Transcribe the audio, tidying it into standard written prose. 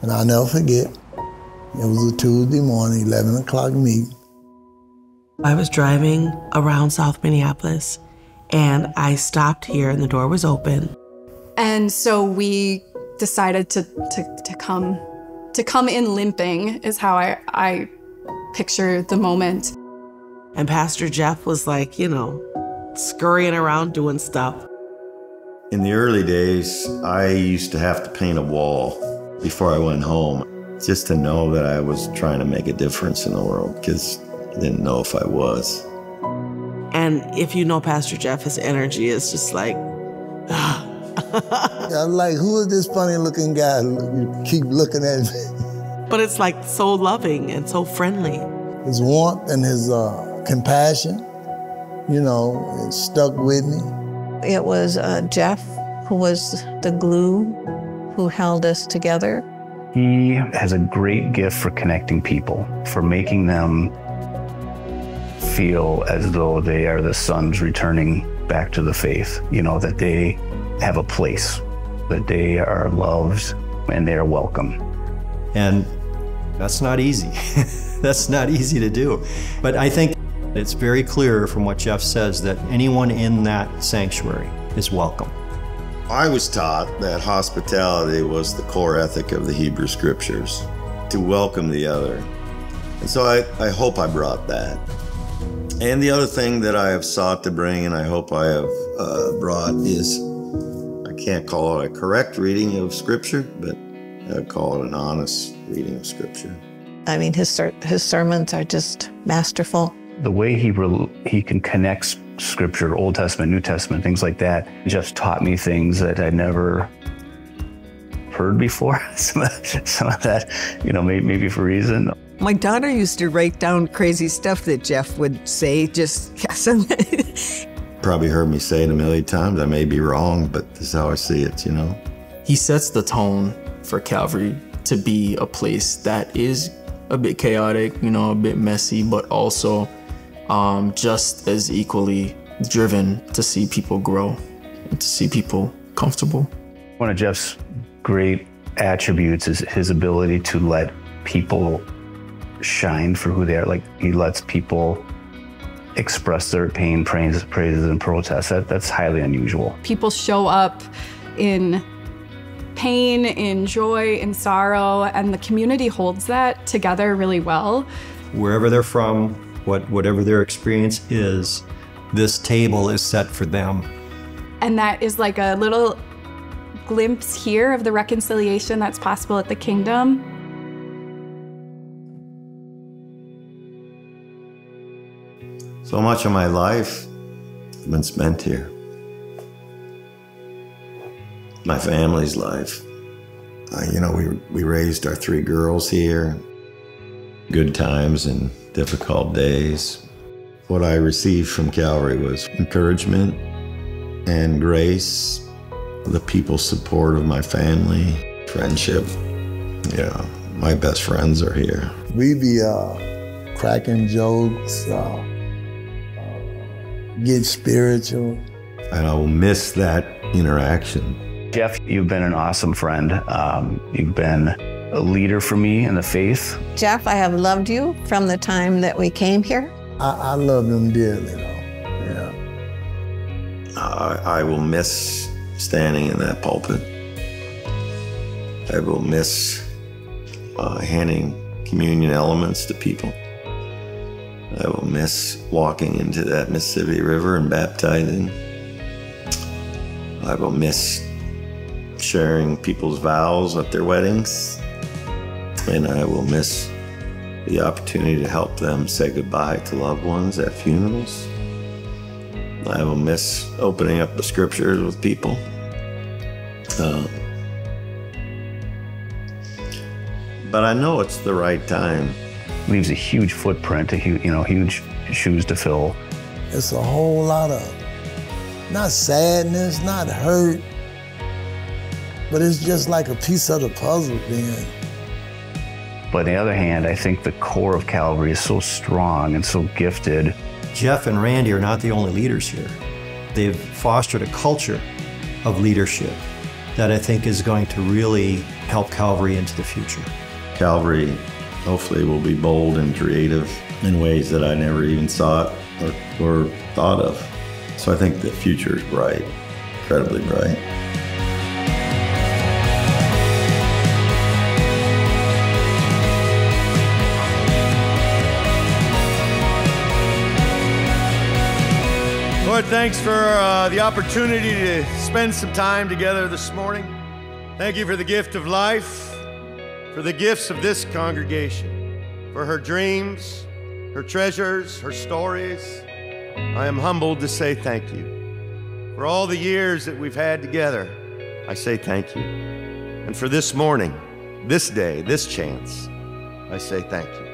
And I'll never forget, it was a Tuesday morning, 11 o'clock meeting. I was driving around South Minneapolis, and I stopped here, and the door was open. And so we decided to come in limping is how I picture the moment. And Pastor Jeff was like, you know, scurrying around doing stuff. In the early days, I used to have to paint a wall before I went home, just to know that I was trying to make a difference in the world, because I didn't know if I was. And if you know Pastor Jeff, his energy is just like, I'm like, who is this funny-looking guy? You keep looking at me. But it's like so loving and so friendly. His warmth and his compassion, you know, it stuck with me. It was Jeff who was the glue who held us together. He has a great gift for connecting people, for making them feel as though they are the sons returning back to the faith, you know, that they have a place, that they are loved and they are welcome. And that's not easy. That's not easy to do. But I think it's very clear from what Jeff says that anyone in that sanctuary is welcome. I was taught that hospitality was the core ethic of the Hebrew Scriptures, to welcome the other. And so I hope I brought that. And the other thing that I have sought to bring, and I hope I have brought, is I can't call it a correct reading of Scripture, but I'd call it an honest reading of Scripture. I mean, his sermons are just masterful. The way he can connect Scripture, Old Testament, New Testament, things like that, just taught me things that I'd never heard before. Some of that, you know, maybe for a reason. My daughter used to write down crazy stuff that Jeff would say, just Probably heard me say it a million times. I may be wrong, but this is how I see it, you know. He sets the tone for Calvary to be a place that is a bit chaotic, you know, a bit messy, but also just as equally driven to see people grow and to see people comfortable. One of Jeff's great attributes is his ability to let people shine for who they are. Like, he lets people express their pain, praises, and protests. That's highly unusual. People show up in pain, in joy, in sorrow, and the community holds that together really well. Wherever they're from, whatever their experience is, this table is set for them. And that is like a little glimpse here of the reconciliation that's possible at the kingdom. So much of my life has been spent here. My family's life. You know, we raised our 3 girls here. Good times and difficult days. What I received from Calvary was encouragement and grace, the people's support of my family, friendship. Yeah, my best friends are here. We be cracking jokes, get spiritual. And I will miss that interaction. Jeff, you've been an awesome friend. You've been a leader for me in the faith. Jeff, I have loved you from the time that we came here. I love them dearly, though. Yeah. I will miss standing in that pulpit. I will miss handing communion elements to people. I will miss walking into that Mississippi River and baptizing. I will miss sharing people's vows at their weddings. And I will miss the opportunity to help them say goodbye to loved ones at funerals. I will miss opening up the scriptures with people. But I know it's the right time. Leaves a huge footprint, huge shoes to fill. It's a whole lot of, not sadness, not hurt, but it's just like a piece of the puzzle being. But on the other hand, I think the core of Calvary is so strong and so gifted. Jeff and Randy are not the only leaders here. They've fostered a culture of leadership that I think is going to really help Calvary into the future. Calvary hopefully will be bold and creative in ways that I never even saw or thought of. So I think the future is bright, incredibly bright. Lord, thanks for the opportunity to spend some time together this morning. Thank you for the gift of life, for the gifts of this congregation, for her dreams, her treasures, her stories. I am humbled to say thank you. For all the years that we've had together, I say thank you. And for this morning, this day, this chance, I say thank you.